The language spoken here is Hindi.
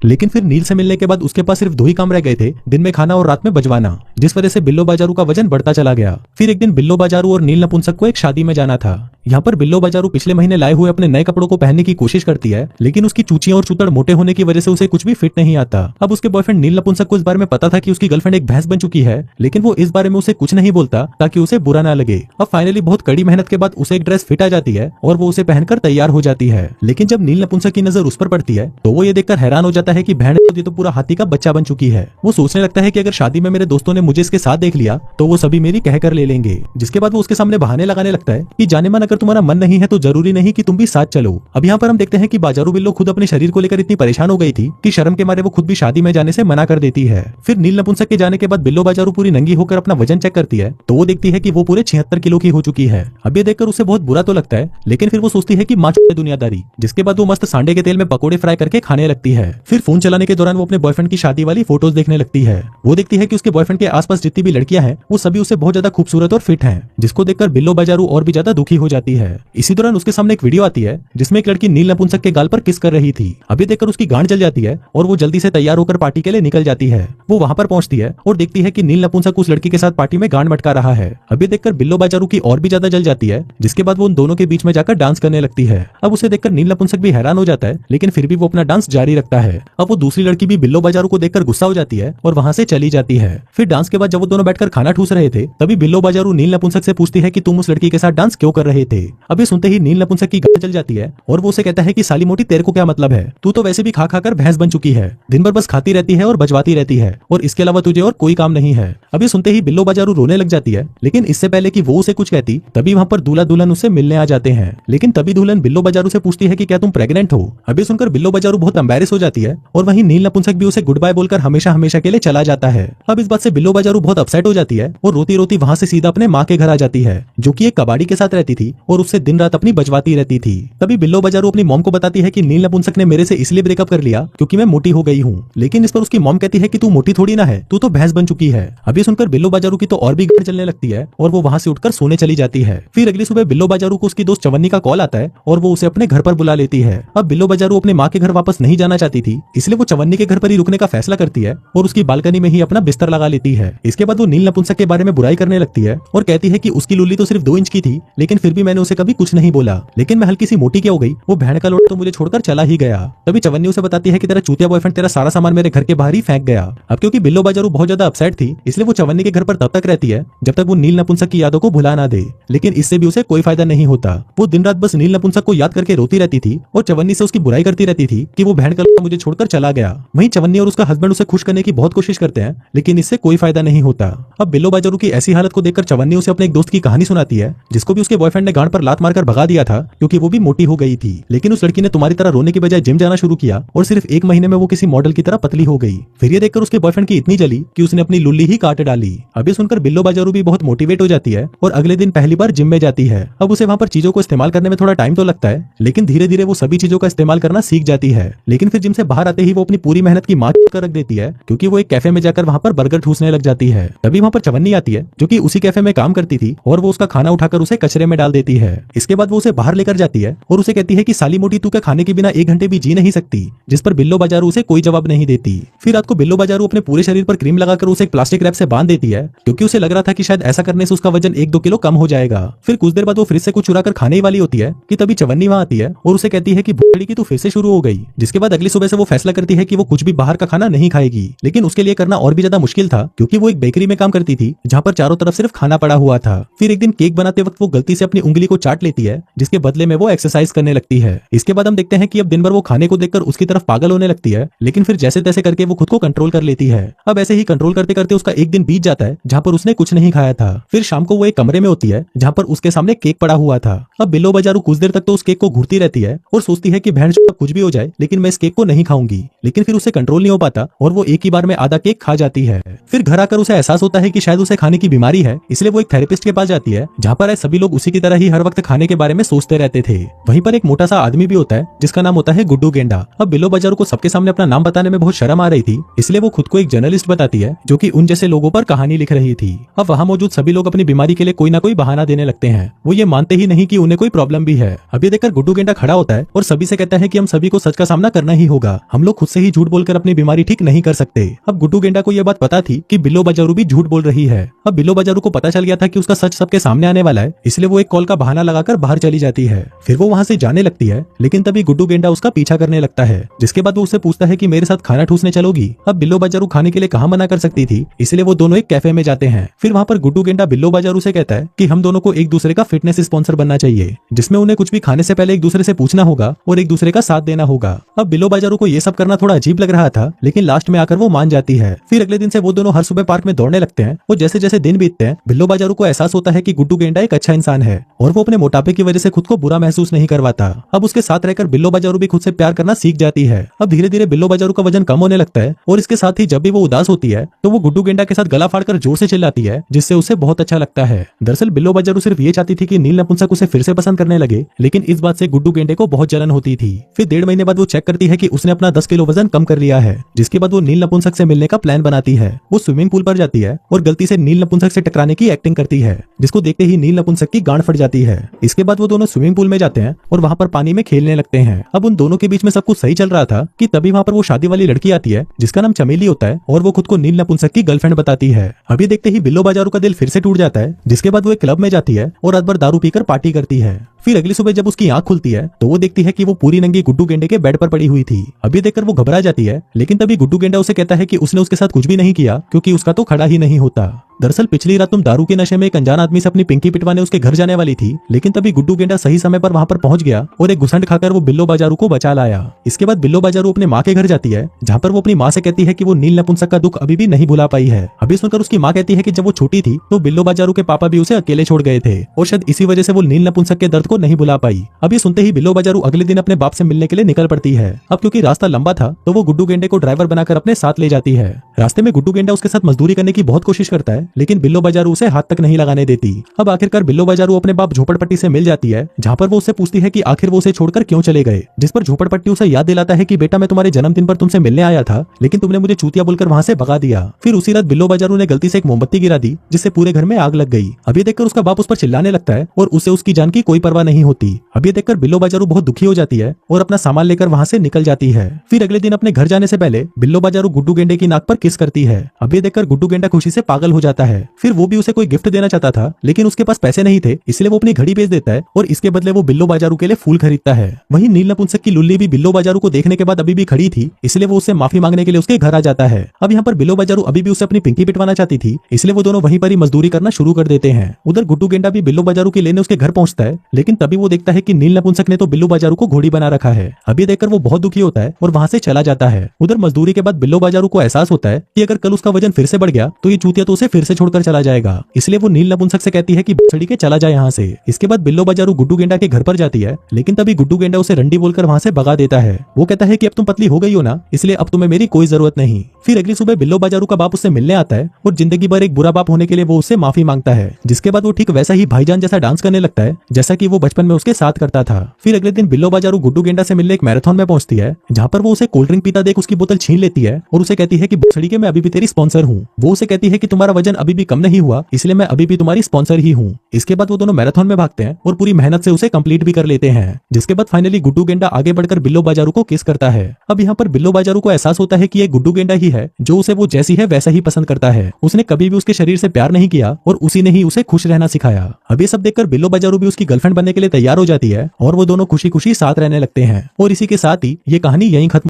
लेकिन फिर नील से मिलने के बाद उसके पास सिर्फ दो ही काम रह गए थे, दिन में खाना और रात में बजवाना, जिस वजह से बिल्लो बाजारू का वजन बढ़ता चला गया। फिर एक दिन बिल्लो बाजारू और नील नपुंसक को एक शादी में जाना था। यहाँ पर बिल्लो बाजारू पिछले महीने लाए हुए अपने नए कपड़ों को पहनने की कोशिश करती है, लेकिन उसकी चूचियां और चूतड़ मोटे होने की वजह से उसे कुछ भी फिट नहीं आता। अब उसके बॉयफ्रेंड नील नपुंसक को इस बारे में पता था कि उसकी गर्लफ्रेंड एक भैंस बन चुकी है, लेकिन वो इस बारे में उसे कुछ नहीं बोलता ताकि उसे बुरा ना लगे। अब फाइनली बहुत कड़ी मेहनत के बाद उसे एक ड्रेस फिट आ जाती है और वो उसे पहनकर तैयार हो जाती है। लेकिन जब नील नपुंसक की नजर उस पर पड़ती है तो वो ये देखकर हैरान हो जाता है कि बहन तो पूरा हाथी का बच्चा बन चुकी है। वो सोचने लगता है कि अगर शादी में मेरे दोस्तों ने मुझे इसके साथ देख लिया तो वो सभी मेरी कहकर ले लेंगे। जिसके बाद वो उसके सामने बहाने लगाने लगता है कि जाने मन अगर तुम्हारा मन नहीं है तो जरूरी नहीं कि तुम भी साथ चलो। अब यहाँ पर हम देखते हैं कि बाजारू बिल्लो खुद अपने शरीर को लेकर इतनी परेशान हो गई थी कि शर्म के मारे वो खुद भी शादी में जाने से मना कर देती है। फिर नील नपुंसक के जाने के बाद बिल्लो बाजारू पूरी नंगी होकर अपना वजन चेक करती है तो वो देखती है कि वो पूरे 76 किलो की हो चुकी है। अब ये देखकर उसे बहुत बुरा तो लगता है, लेकिन फिर वो सोचती है कि माँ चुप दुनियादारी। जिसके बाद वो मस्त सांडे के तेल में पकोड़े फ्राई करके खाने लगती है। फिर फोन चलाने के दौरान वो अपने बॉयफ्रेंड की शादी वाली फोटोज देखने लगती है। वो देखती है कि उसके बॉयफ्रेंड के आसपास जितनी भी लड़कियां हैं वो सभी उसे बहुत ज्यादा खूबसूरत और फिट हैं, जिसको देखकर बिल्लो बाजारू और भी ज्यादा दुखी हो जाती है। इसी दौरान उसके सामने एक वीडियो आती है जिसमें एक लड़की नील नपुंसक के गाल पर किस कर रही थी। अभी देखकर उसकी गांड जल जाती है और वो जल्दी से तैयार होकर पार्टी के लिए निकल जाती है। वो वहां पर पहुंचती है और देखती है कि नील नपुंसक उस लड़की के साथ पार्टी में गांड मटका रहा है। अभी देखकर बिल्लो बाजारू की और भी ज्यादा जल जाती है, जिसके बाद वो उन दोनों के बीच में जाकर डांस करने लगती है। अब उसे देखकर नील नपुंसक भी हैरान हो जाता है, लेकिन फिर भी वो अपना डांस जारी रखता है। अब वो दूसरी लड़की भी बिल्लो बाजारू को देखकर गुस्सा हो जाती है और वहां से चली जाती है। फिर डांस के बाद जब वो दोनों बैठकर खाना ठूस रहे थे तभी बिल्लो बाजारू नील नपुंसक से पूछती है कि तुम उस लड़की के साथ डांस क्यों कर रहे थे। अभी सुनते ही नील नपुंसक की गांड जल जाती है और वो उसे कहता है कि साली मोटी तेरे को क्या मतलब है, तू तो वैसे भी खा खाकर भैंस बन चुकी है, दिन भर बस खाती रहती है और बजवाती रहती है और इसके अलावा तुझे और कोई काम नहीं है। अभी सुनते ही बिल्लो बाजारू रोने लग जाती है, लेकिन इससे पहले कि वो उसे कुछ कहती तभी वहाँ पर दूल्हा दुल्हन उससे मिलने आ जाते हैं। लेकिन तभी दुल्हन बिल्लो बाजारू से पूछती है कि क्या तुम प्रेग्नेंट हो। अभी सुनकर बिल्लो बाजारू बहुत एम्बैरेस हो जाती है और वहीं नील नपुंसक भी उसे गुड बाय बोलकर हमेशा हमेशा के लिए चला जाता है। अब इस बात से बिल्लो बाजारू बहुत अपसेट हो जाती है और रोती रोती वहाँ से सीधा अपने माँ के घर आ जाती है, जो कि एक कबाड़ी के साथ रहती थी और उससे दिन रात अपनी बजवाती रहती थी। तभी बिल्लो बाजारू अपनी मॉम को बताती है कि नील नपुंसक ने मेरे से इसलिए ब्रेकअप कर लिया क्योंकि मैं मोटी हो गई हूँ। लेकिन इस पर उसकी मॉम कहती है कि तू मोटी थोड़ी ना है, तू तो भैंस बन चुकी है। अभी सुनकर बिल्लो बाजारू की तो और भी गांड चलने लगती है और वो वहाँ से उठकर सोने चली जाती है। फिर अगली सुबह बिल्लो बाजारू को उसकी दोस्त चवन्नी का कॉल आता है और वो उसे अपने घर पर बुला लेती है। अब बिल्लो बाजारू अपने माँ के घर वापस नहीं जाना चाहती थी, इसलिए वो चवन्नी के घर पर ही रुकने का फैसला करती है और उसकी बालकनी में ही अपना बिस्तर लगा लेती है। इसके बाद वो नील नपुंसक के बारे में बुराई करने लगती है और कहती है कि उसकी लुल्ली तो सिर्फ 2 इंच की थी, लेकिन फिर भी मैंने उसे कभी कुछ नहीं बोला, लेकिन मैं हल्की सी मोटी क्या हो गई, वो भैंड का लोट तो मुझे छोड़कर चला ही गया। तभी चवन्नी उसे बताती है कि तेरा चूतिया बॉयफ्रेंड तेरा सारा सामान मेरे घर के बाहर ही फेंक गया। अब क्योंकि बिल्लो बाजारू बहुत ज्यादा अपसेट थी, इसलिए वो चवन्नी के घर पर तब तक रहती है जब तक वो नील नपुंसक की यादों को भुला ना दे, लेकिन इससे भी उसे कोई फायदा नहीं होता। वो दिन रात बस नील नपुंसक को याद करके रोती रहती थी और चवन्नी से उसकी बुराई करती रहती थी कि वो भैंड का लोट मुझे छोड़कर चला गया। वहीं चवन्नी और उसका हस्बैंड उसे खुश करने की बहुत कोशिश करते हैं, लेकिन इससे कोई फायदा नहीं होता। अब बिल्लो बाजारू की ऐसी हालत को देखकर चवन्नी उसे अपने एक दोस्त की कहानी सुनाती है, जिसको भी उसके बॉयफ्रेंड ने गांड पर लात मारकर भगा दिया था क्योंकि वो भी मोटी हो गई थी। लेकिन उस लड़की ने तुम्हारी तरह रोने की बजाय जिम जाना शुरू किया और सिर्फ 1 महीने में वो किसी मॉडल की तरह पतली हो गई। फिर ये देखकर उसके बॉयफ्रेंड की इतनी जली कि उसने अपनी लुल्ली ही काट डाली। अभी सुनकर बिल्लो बाजारू भी बहुत मोटिवेट हो जाती है और अगले दिन पहली बार जिम में जाती है। अब उसे वहाँ पर चीजों को इस्तेमाल करने में थोड़ा टाइम तो लगता है, लेकिन धीरे धीरे वो सभी चीजों का इस्तेमाल करना सीख जाती है। लेकिन फिर जिम से बाहर आते ही वो अपनी पूरी मेहनत की मार कर रख देती है, क्योंकि वो एक कैफे में जाकर वहाँ पर बर्गर ठूसने लग जाती है। तभी वहाँ पर चवन्नी आती है जो कि उसी कैफे में काम करती थी और वो उसका खाना उठाकर उसे कचरे में डाल देती है। इसके बाद वो उसे बाहर लेकर जाती है और उसे कहती है कि साली मोटी तू क्या खाने के बिना 1 घंटे भी जी नहीं सकती, जिस पर बिल्लो बाजारू उसे कोई जवाब नहीं देती। फिर रात को बिल्लो बाजारू अपने पूरे शरीर पर क्रीम लगाकर उसे एक प्लास्टिक रैप से बांध देती है, क्योंकि उसे लग रहा था कि शायद ऐसा करने से उसका वजन 1-2 किलो कम हो जाएगा। फिर कुछ देर बाद वो फ्रिज से कुछ चुरा कर खाने ही वाली होती है कि तभी चवन्नी वहाँ आती है और उसे कहती है कि भूख की तू फिर से शुरू हो गई। जिसके बाद अगली सुबह से वो फैसला करती है कि वो कुछ भी बाहर का खाना नहीं खाएगी, लेकिन उसके लिए करना और भी ज्यादा मुश्किल था क्योंकि वो एक बेकरी में काम करती थी जहाँ पर चारों तरफ सिर्फ खाना पड़ा हुआ था। फिर एक दिन केक बनाते वक्त वो गलती से अपनी उंगली को चाट लेती है, जिसके बदले में वो एक्सरसाइज करने लगती है। इसके बाद हम देखते हैं कि अब दिन भर वो खाने को देखकर उसकी तरफ पागल होने लगती है, लेकिन फिर जैसे तैसे करके वो खुद को कंट्रोल कर लेती है। अब ऐसे ही कंट्रोल करते करते उसका एक दिन बीत जाता है जहाँ पर उसने कुछ नहीं खाया था। फिर शाम को वो एक कमरे में होती है जहाँ पर उसके सामने केक पड़ा हुआ था। अब बिल्लो बाजारू कुछ देर तक तो उस केक को घूरती रहती है और सोचती है कि बहन कुछ भी हो जाए लेकिन मैं इस केक को नहीं खाऊंगी, लेकिन फिर उसे कंट्रोल नहीं हो पाता और वो एक ही बार में आधा केक खा जाती है। फिर घर आकर उसे एहसास होता है कि शायद उसे खाने की बीमारी है, इसलिए वो एक थेरेपिस्ट के पास जाती है जहाँ पर सभी लोग उसी की तरह ही हर वक्त खाने के बारे में सोचते रहते थे। वहीं पर एक मोटा सा आदमी भी होता है जिसका नाम होता है गुड्डू गेंडा। अब बिल्लो बाजारू को सबके सामने अपना नाम बताने में बहुत शर्म आ रही थी, इसलिए वो खुद को एक जर्नलिस्ट बताती है जो कि उन जैसे लोगों पर कहानी लिख रही थी। अब वहाँ मौजूद सभी लोग अपनी बीमारी के लिए कोई ना कोई बहाना देने लगते हैं, वो ये मानते ही नहीं कि उन्हें कोई प्रॉब्लम भी है। अब ये देखकर गुड्डू गेंडा खड़ा होता है और सभी से कहता है कि हम सभी को सच का सामना करना ही होगा, हम लोग खुद से ही झूठ बोलकर अपनी बीमारी ठीक नहीं कर सकते। अब गुड्डू गेंडा को यह बात पता थी कि बिल्लो बाजारू भी झूठ बोल रही है। अब बिल्लो बाजारू को पता चल गया था कि उसका सच सबके सामने आने वाला है, इसलिए वो एक कॉल का बहाना लगाकर बाहर चली जाती है। फिर वो वहां से जाने लगती है, लेकिन तभी गुड्डू गेंडा उसका पीछा करने लगता है, जिसके बाद वो उससे पूछता है कि मेरे साथ खाना ठूसने चलोगी। अब बिल्लो बाजारू खाने के लिए कहाँ मना कर सकती थी, इसलिए वो दोनों एक कैफे में जाते हैं। फिर वहां पर गुड्डू गेंडा बिल्लो बाजारू से कहता है कि हम दोनों को एक दूसरे का फिटनेस स्पॉन्सर बनना चाहिए, जिसमें उन्हें कुछ भी खाने से पहले एक दूसरे से पूछना होगा और एक दूसरे का साथ देना होगा। अब बिल्लो बाजारू को ये सब करना थोड़ा अजीब लग रहा था, लेकिन लास्ट में आकर वो मान जाती है। फिर अगले दिन से वो दोनों हर सुबह पार्क में दौड़ने लगते हैं और जैसे जैसे दिन बीतते हैं बिल्लो बाजारू को एहसास होता है कि गुड्डू गेंडा एक अच्छा इंसान है और वो अपने मोटापे की वजह से खुद को बुरा महसूस नहीं करवाता। अब उसके साथ रहकर बिल्लो बाजारू भी खुद से प्यार करना सीख जाती है। अब धीरे धीरे बिल्लो बाजारू का वजन कम होने लगता है और इसके साथ ही जब भी वो उदास होती है तो वो गुड्डू गेंडा के साथ गला फाड़कर जोर से चिल्लाती है, जिससे उसे बहुत अच्छा लगता है। दरअसल बिल्लो बाजारू सिर्फ ये चाहती थी कि नील नपुंसक उसे फिर से पसंद करने लगे, लेकिन इस बात से गुड्डू गेंडे को बहुत जलन होती थी। फिर 1.5 महीने बाद वो चेक करती है कि उसने अपना 10 किलो वजन कम कर लिया है, जिसके बाद वो नील नपुंसक से मिलने का प्लान बनाती है। वो स्विमिंग पूल पर जाती है और गलती से नील नपुंसक से टकराने की एक्टिंग करती है, जिसको देखते ही नील नपुंसक की गांड फट जाती है। इसके बाद वो दोनों स्विमिंग पूल में जाते हैं और वहां पर पानी में खेलने लगते हैं। अब उन दोनों के बीच में सब कुछ सही चल रहा था कि तभी वहां पर वो शादी वाली लड़की आती है, जिसका नाम चमेली होता है और वो खुद को नील नपुंसक की गर्लफ्रेंड बताती है। अभी देखते ही बिल्लो बाजारू का दिल फिर से टूट जाता है, जिसके बाद वो एक क्लब में जाती है और रात भर दारू पीकर पार्टी करती है। फिर अगली सुबह जब उसकी आंख खुलती है तो वो देखती है कि वो पूरी नंगी गुड्डू गेंडे के बेड पर पड़ी हुई थी। अभी देखकर वो घबरा जाती है, लेकिन तभी गुड्डू गेंडा उसे कहता है कि उसने उसके साथ कुछ भी नहीं किया, क्योंकि उसका तो खड़ा ही नहीं होता। दरअसल पिछली रात तुम दारू के नशे में एक अनजान आदमी से अपनी पिंकी पिटवाने उसके घर जाने वाली थी, लेकिन तभी गुड्डू गेंडा सही समय पर वहां पर पहुंच गया और एक घुसंड खाकर वो बिल्लो बाजारू को बचा लाया। इसके बाद बिल्लो बाजारू अपने माँ के घर जाती है, जहाँ पर वो अपनी माँ से कहती है कि वो नील नपुंसक का दुख अभी भी नहीं भुला पाई है। अभी सुनकर उसकी माँ कहती है कि जब वो छोटी थी तो बिल्लो बाजारू के पापा भी उसे अकेले छोड़ गए थे और शायद इसी वजह से वो नील नपुंसक के दर्द को नहीं भुला पाई। अभी सुनते ही बिल्लो बाजारू अगले दिन अपने बाप से मिलने के लिए निकल पड़ती है। अब क्योंकि रास्ता लंबा था तो वो गुड्डू गेंडे को ड्राइवर बनाकर अपने साथ ले जाती है। रास्ते में गुड्डू गेंडा उसके साथ मजदूरी करने की बहुत कोशिश करता है, लेकिन बिल्लो बाजारू उसे हाथ तक नहीं लगाने देती। अब आखिरकार बिल्लो बाजारू अपने बाप झोपड़पट्टी से मिल जाती है, जहाँ पर वो उससे पूछती है कि आखिर वो उसे छोड़कर क्यों चले गए, जिस पर झोपड़पट्टी उसे याद दिलाता है कि बेटा मैं तुम्हारे जन्मदिन पर तुमसे मिलने आया था, लेकिन तुमने मुझे चूतिया बोलकर वहाँ से भगा दिया। फिर उसी रात बिल्लो बाजारू ने गलती से एक मोमबत्ती गिरा दी, जिससे पूरे घर में आग लग गई। अभी देखकर उसका बाप उस पर चिल्लाने लगता है और उसे उसकी जान की कोई परवाह नहीं होती। अभी देखकर बिल्लो बाजारू बहुत दुखी हो जाती है और अपना सामान लेकर वहाँ से निकल जाती है। फिर अगले दिन अपने घर जाने से पहले बिल्लो बाजारू गुड्डू गेंडे की नाक पर किस करती है। अभी देखकर गुड्डू गेंडा खुशी से पागल हो जाता है। फिर वो भी उसे कोई गिफ्ट देना चाहता था, लेकिन उसके पास पैसे नहीं थे, इसलिए वो अपनी घड़ी बेच देता है और इसके बदले वो बिल्लो बाजारू के लिए फूल खरीदता है। वहीं नील नपुंसक की लुल्ली भी बिल्लो बाजारू को देखने के बाद अभी भी खड़ी थी, इसलिए वो उससे माफी मांगने के लिए उसके घर आ जाता है। अब यहाँ पर बिल्लो बाजारू अभी भी उसे अपनी पिंकी पिटवाना चाहती थी, इसलिए वो दोनों वहीं पर ही मजदूरी करना शुरू कर देते हैं। उधर गुड्डू गेंडा भी बिल्लो बाजारू के लेने उसके घर पहुंचता है, लेकिन तभी वो देखता है कि नील नपुंसक ने तो बिल्लो बाजारू को घोड़ी बना रखा है। अभी देखकर वो बहुत दुखी होता है और वहां से चला जाता है। उधर मजदूरी के बाद बिल्लो बाजारू को एहसास होता है कि अगर कल उसका वजन फिर से बढ़ गया तो ये चूतिया तो उसे फिर से छोड़कर चला जाएगा, इसलिए वो नील नपुंसक से कहती है कि छड़ी के चला जाए यहाँ से। इसके बाद बिल्लो बाजारू गुड्डू गेंडा के घर पर जाती है, लेकिन तभी गुड्डू गेंडा उसे रंडी बोलकर वहां से भगा देता है। वो कहता है कि अब तुम पतली हो गई हो ना, इसलिए अब तुम्हें मेरी कोई जरूरत नहीं। फिर अगली सुबह बिल्लो बाजारू का बाप उससे मिलने आता है और जिंदगी भर एक बुरा बाप होने के लिए वो उससे माफी मांगता है, जिसके बाद वो ठीक वैसा ही भाईजान जैसा डांस करने लगता है जैसा कि वो बचपन में उसके साथ करता था। फिर अगले दिन बिल्लो बाजारू गुड्डू गेंडा से मिलने एक मैराथन में पहुंचती है, जहाँ पर वो उसे कोल्ड ड्रिंक पीता देख उसकी बोतल छीन लेती है और उसे कहती है कि छड़ी के मैं अभी भी तेरी स्पॉन्सर हूँ। वो उसे कहती है कि तुम्हारा वजन अभी भी कम नहीं हुआ, इसलिए मैं अभी भी तुम्हारी स्पॉन्सर ही हूँ। इसके बाद वो दोनों मैराथन में भागते हैं और पूरी मेहनत से उसे कंप्लीट भी कर लेते हैं, जिसके बाद फाइनली गुड्डू गेंडा आगे बढ़कर बिल्लो बाजारू को किस करता है। अब यहाँ पर बिल्लो बाजारू को एहसास होता है कि ये गुड्डू गेंडा ही है जो उसे वो जैसी है वैसा ही पसंद करता है। उसने कभी भी उसके शरीर से प्यार नहीं किया और उसी ने ही उसे खुश रहना सिखाया। अब ये सब देखकर बिल्लो बाजारू भी उसकी गर्लफ्रेंड बनने के लिए तैयार हो जाती है और वो दोनों खुशी खुशी साथ रहने लगते हैं। और इसी के साथ ही ये कहानी यहीं खत्म